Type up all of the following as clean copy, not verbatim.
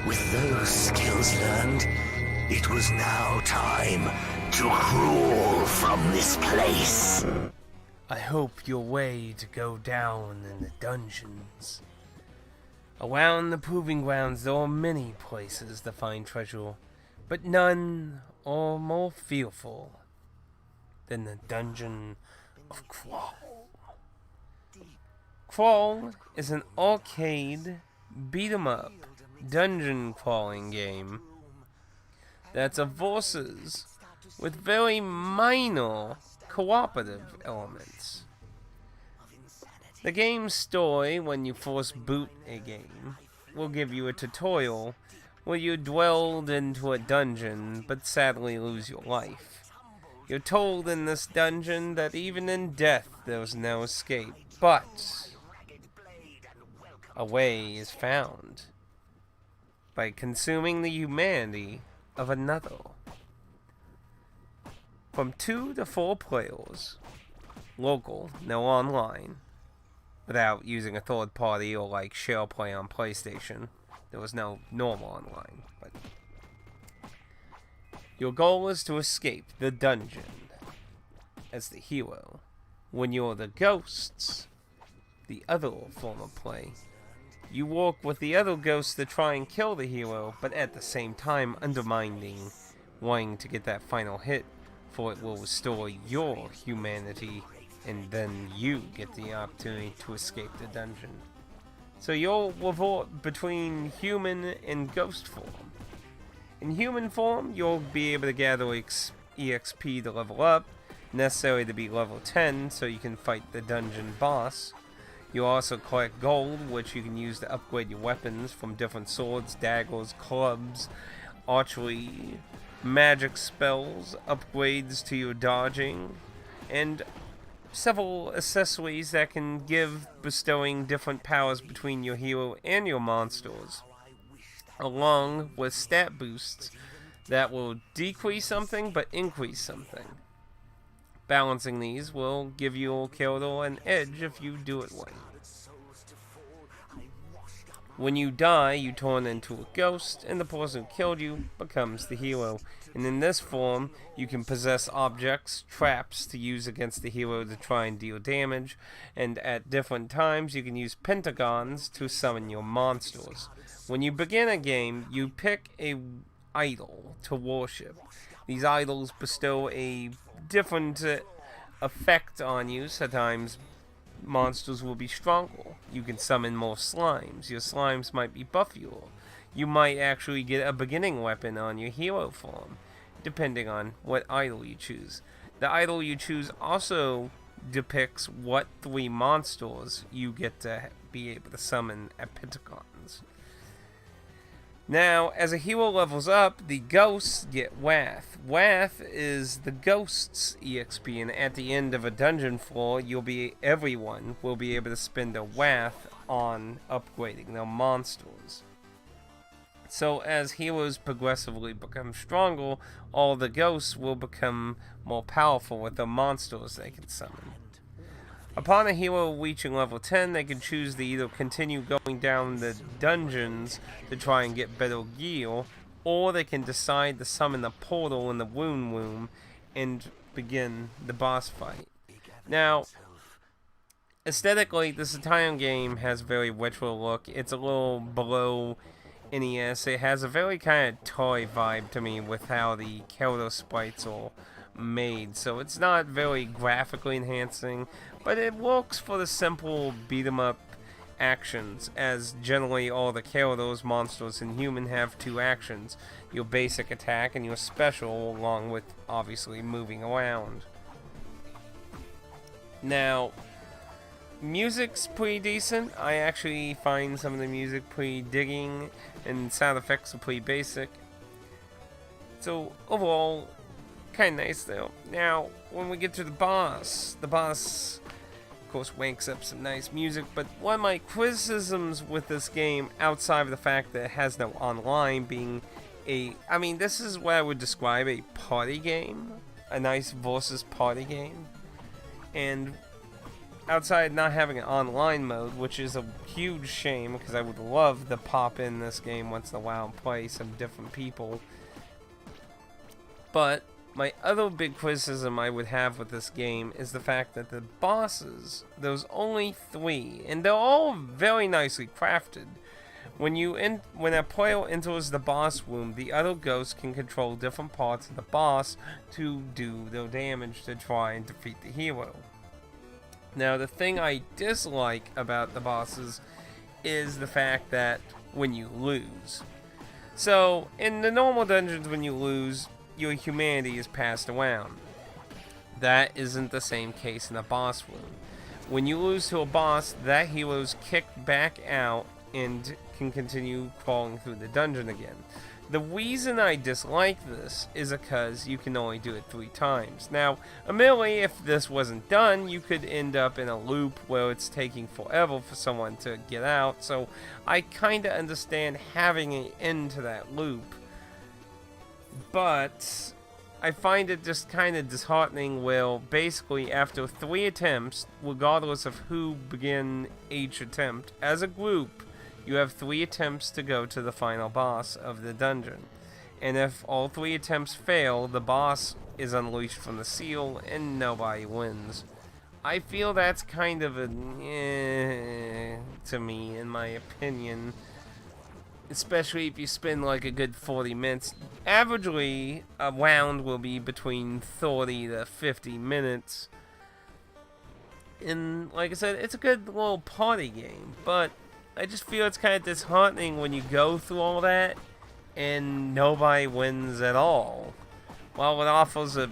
With those skills learned, it was now time to crawl from this place. I hope your way to go down in the dungeons. Around the proving grounds there are many places to find treasure, but none are more fearful than the dungeon of Crawl. Crawl is an arcade beat-em-up dungeon crawling game that's a versus with very minor cooperative elements. The game's story, when you first boot a game, will give you a tutorial where you dwelled into a dungeon but sadly lose your life. You're told in this dungeon that even in death there's no escape, but a way is found by consuming the humanity of another. From 2 to 4 players, local, no online, without using a third party or like share play on PlayStation. There was no normal online, but your goal is to escape the dungeon as the hero. When you're the ghosts, the other form of play, you work with the other ghosts to try and kill the hero, but at the same time undermining, wanting to get that final hit, for it will restore your humanity, and then you get the opportunity to escape the dungeon. So you'll revert between human and ghost form. In human form, you'll be able to gather EXP to level up, necessary to be level 10 so you can fight the dungeon boss. You'll also collect gold, which you can use to upgrade your weapons from different swords, daggers, clubs, archery, magic spells, upgrades to your dodging, and several accessories that can give bestowing different powers between your hero and your monsters, along with stat boosts that will decrease something but increase something. Balancing these will give your character an edge if you do it right. When you die, you turn into a ghost, and the person who killed you becomes the hero. And in this form, you can possess objects, traps to use against the hero to try and deal damage, and at different times you can use pentagons to summon your monsters. When you begin a game, you pick a idol to worship. These idols bestow a different effect on you. Sometimes monsters will be stronger. You can summon more slimes. Your slimes might be buffier. You might actually get a beginning weapon on your hero form, depending on what idol you choose. The idol you choose also depicts what 3 monsters you get to be able to summon at pentagons. Now, as a hero levels up, the ghosts get Wrath. Wrath is the ghosts' EXP, and at the end of a dungeon floor, everyone will be able to spend a Wrath on upgrading their monsters. So as heroes progressively become stronger, all the ghosts will become more powerful with the monsters they can summon. Upon a hero reaching level 10, they can choose to either continue going down the dungeons to try and get better gear, or they can decide to summon a portal in the Wound Room and begin the boss fight. Now, aesthetically, this entire game has a very retro look. It's a little below NES. It has a very kind of toy vibe to me with how the character sprites are made, so it's not very graphically enhancing, but it works for the simple beat-em-up actions, as generally all the characters, monsters, and human have 2 actions: your basic attack and your special, along with obviously moving around. Now, music's pretty decent. I actually find some of the music pretty digging, and sound effects are pretty basic. So overall, kind of nice though. Now, when we get to the boss, of course, wanks up some nice music, but one of my criticisms with this game, outside of the fact that it has no online, being this is what I would describe a party game, a nice versus party game, and outside not having an online mode, which is a huge shame because I would love to pop in this game once in a while and play some different people. But my other big criticism I would have with this game is the fact that the bosses, there's only 3, and they're all very nicely crafted. When a player enters the boss room, the other ghosts can control different parts of the boss to do their damage to try and defeat the hero. Now, the thing I dislike about the bosses is the fact that when you lose. So, in the normal dungeons, when you lose, your humanity is passed around. That isn't the same case in a boss room. When you lose to a boss, that hero's kicked back out and can continue crawling through the dungeon again. The reason I dislike this is because you can only do it 3 times. Now, admittedly, if this wasn't done, you could end up in a loop where it's taking forever for someone to get out, so I kinda understand having an end to that loop. But I find it just kinda disheartening where basically after 3 attempts, regardless of who began each attempt, as a group, you have 3 attempts to go to the final boss of the dungeon. And if all 3 attempts fail, the boss is unleashed from the seal and nobody wins. I feel that's kind of a to me, in my opinion. Especially if you spend like a good 40 minutes. Averagely, a round will be between 30 to 50 minutes. And like I said, it's a good little party game, but I just feel it's kind of disheartening when you go through all that and nobody wins at all. While it offers a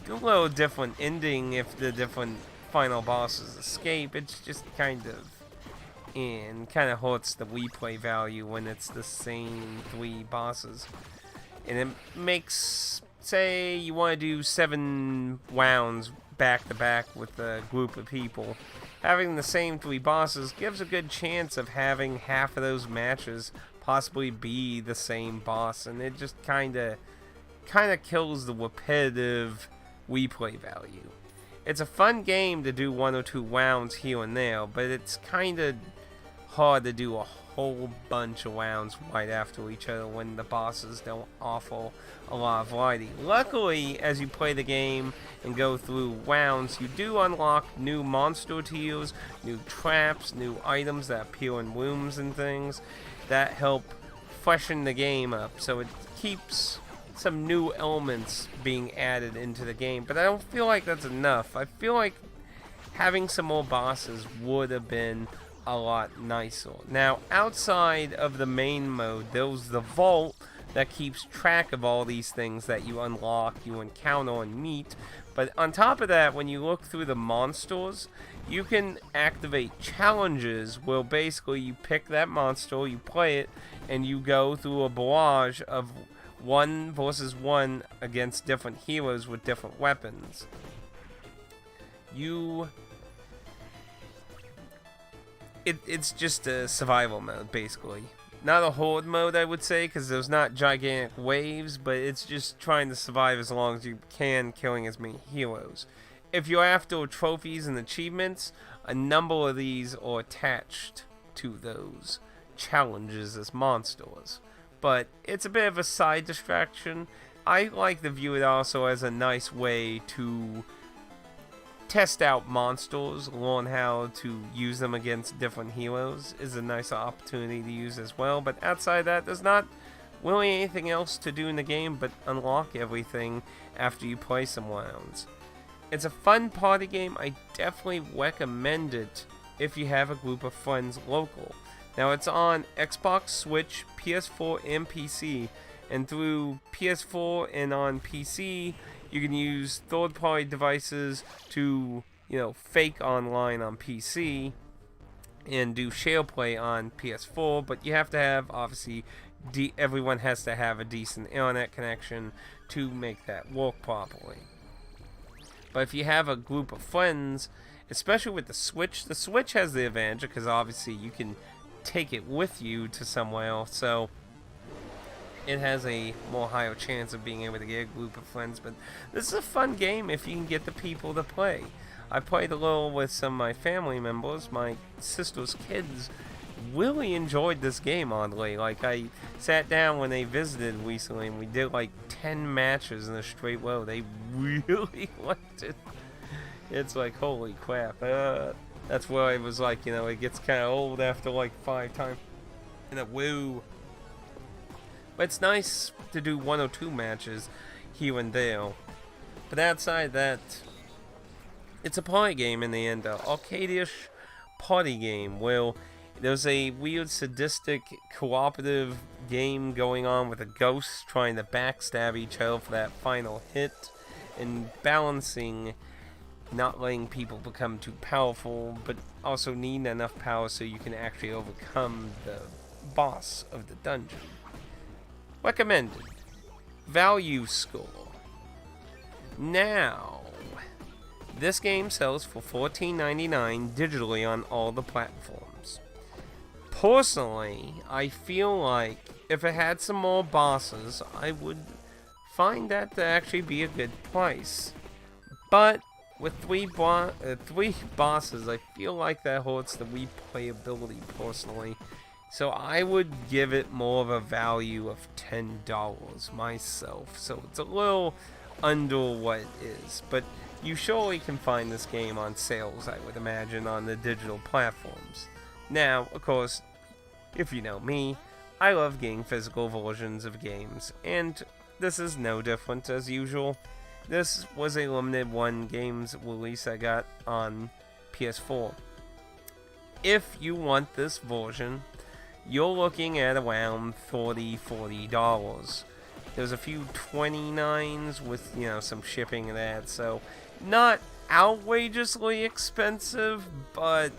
little different ending if the different final bosses escape, it's just kind of hurts the replay value when it's the same 3 bosses. And it makes, say you want to do 7 rounds back to back with a group of people. Having the same 3 bosses gives a good chance of having half of those matches possibly be the same boss, and it just kinda kills the repetitive replay value. It's a fun game to do 1 or 2 rounds here and there, but it's kinda hard to do a whole bunch of rounds right after each other when the bosses don't offer a lot of variety. Luckily, as you play the game and go through rounds, you do unlock new monster tiers, new traps, new items that appear in rooms and things that help freshen the game up, so it keeps some new elements being added into the game. But I don't feel like that's enough. I feel like having some more bosses would have been a lot nicer. Now, outside of the main mode, there's the vault that keeps track of all these things that you unlock, you encounter, and meet. But on top of that, when you look through the monsters, you can activate challenges where basically you pick that monster, you play it, and you go through a barrage of 1 versus 1 against different heroes with different weapons. It's just a survival mode, basically. Not a horde mode, I would say, because there's not gigantic waves, but it's just trying to survive as long as you can, killing as many heroes. If you're after trophies and achievements, a number of these are attached to those challenges as monsters. But it's a bit of a side distraction. I like to view it also as a nice way to test out monsters, learn how to use them against different heroes is a nice opportunity to use as well. But outside that, there's not really anything else to do in the game but unlock everything after you play some rounds. It's a fun party game. I definitely recommend it if you have a group of friends local. Now, it's on Xbox, Switch, PS4, and PC. And through PS4 and on PC, you can use third-party devices to, fake online on PC and do share play on PS4, but you have to have, obviously, everyone has to have a decent internet connection to make that work properly. But if you have a group of friends, especially with the Switch has the advantage because obviously you can take it with you to somewhere else, so it has a more higher chance of being able to get a group of friends. But this is a fun game if you can get the people to play. I played a little with some of my family members. My sister's kids really enjoyed this game, oddly. Like, I sat down when they visited recently and we did like 10 matches in a straight row. They really liked it. It's like, holy crap. That's where I was like, it gets kind of old after like 5 times. And a woo. But it's nice to do 1 or 2 matches here and there. But outside that, it's a party game in the end. Arcade-ish party game. Well, there's a weird sadistic cooperative game going on with a ghost trying to backstab each other for that final hit. And balancing not letting people become too powerful, but also needing enough power so you can actually overcome the boss of the dungeon. Recommended. Value score. Now, this game sells for $14.99 digitally on all the platforms. Personally, I feel like if it had some more bosses, I would find that to actually be a good price. But with three bosses, I feel like that hurts the replayability personally. So I would give it more of a value of $10 myself. So it's a little under what it is. But you surely can find this game on sales, I would imagine, on the digital platforms. Now, of course, if you know me, I love getting physical versions of games. And this is no different as usual. This was a limited one games release I got on PS4. If you want this version, you're looking at around $40. There's a few 29s with, some shipping and that, so not outrageously expensive, but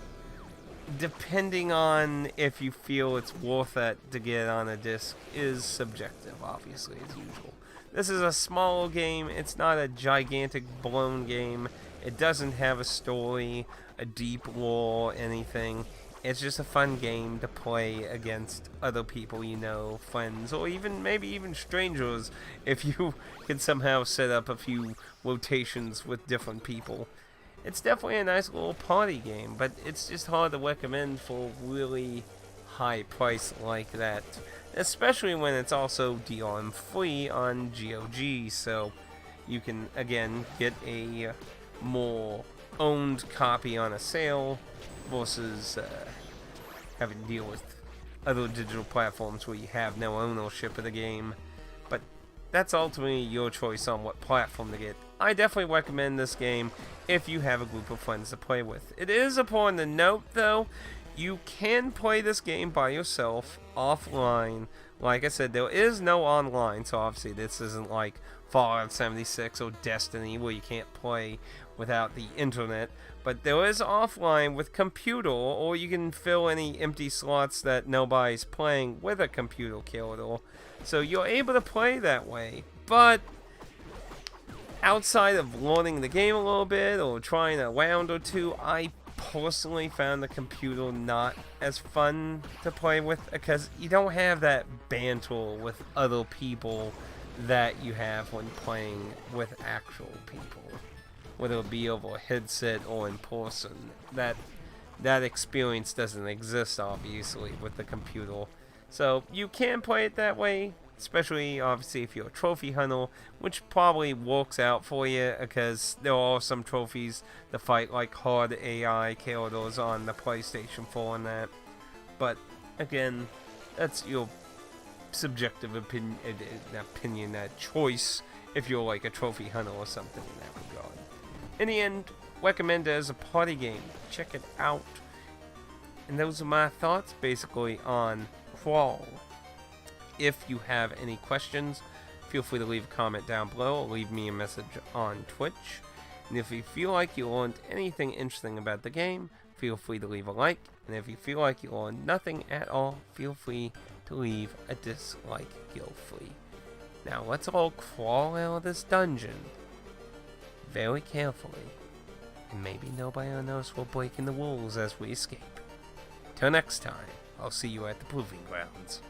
depending on if you feel it's worth it to get on a disc is subjective, obviously, as usual. This is a small game. It's not a gigantic blown game. It doesn't have a story, a deep lore, anything. It's just a fun game to play against other people friends, or maybe even strangers if you can somehow set up a few rotations with different people. It's definitely a nice little party game, but it's just hard to recommend for a really high price like that. Especially when it's also DRM free on GOG, so you can again get a more owned copy on a sale versus having to deal with other digital platforms where you have no ownership of the game. But that's ultimately your choice on what platform to get. I definitely recommend this game if you have a group of friends to play with. It is important to note, though, you can play this game by yourself offline. Like I said, there is no online, so obviously this isn't like Fallout 76 or Destiny where you can't play without the internet. But there is offline with computer, or you can fill any empty slots that nobody's playing with a computer killer. So you're able to play that way. But outside of learning the game a little bit or trying a round or two, I personally found the computer not as fun to play with because you don't have that banter with other people that you have when playing with actual people, whether it be over a headset or in person. That experience doesn't exist, obviously, with the computer. So you can play it that way, especially obviously if you're a trophy hunter, which probably works out for you because there are some trophies to fight like hard AI killers on the PlayStation 4 and that. But again, that's your subjective opinion, that choice if you're like a trophy hunter or something in that regard. In the end, recommend it as a party game. Check it out. And those are my thoughts basically on Crawl. If you have any questions, feel free to leave a comment down below or leave me a message on Twitch. And if you feel like you learned anything interesting about the game, feel free to leave a like. And if you feel like you learned nothing at all, feel free to leave a dislike guilt-free. Now let's all crawl out of this dungeon very carefully, and maybe nobody will notice we're breaking the rules as we escape. Till next time, I'll see you at the Proving Grounds.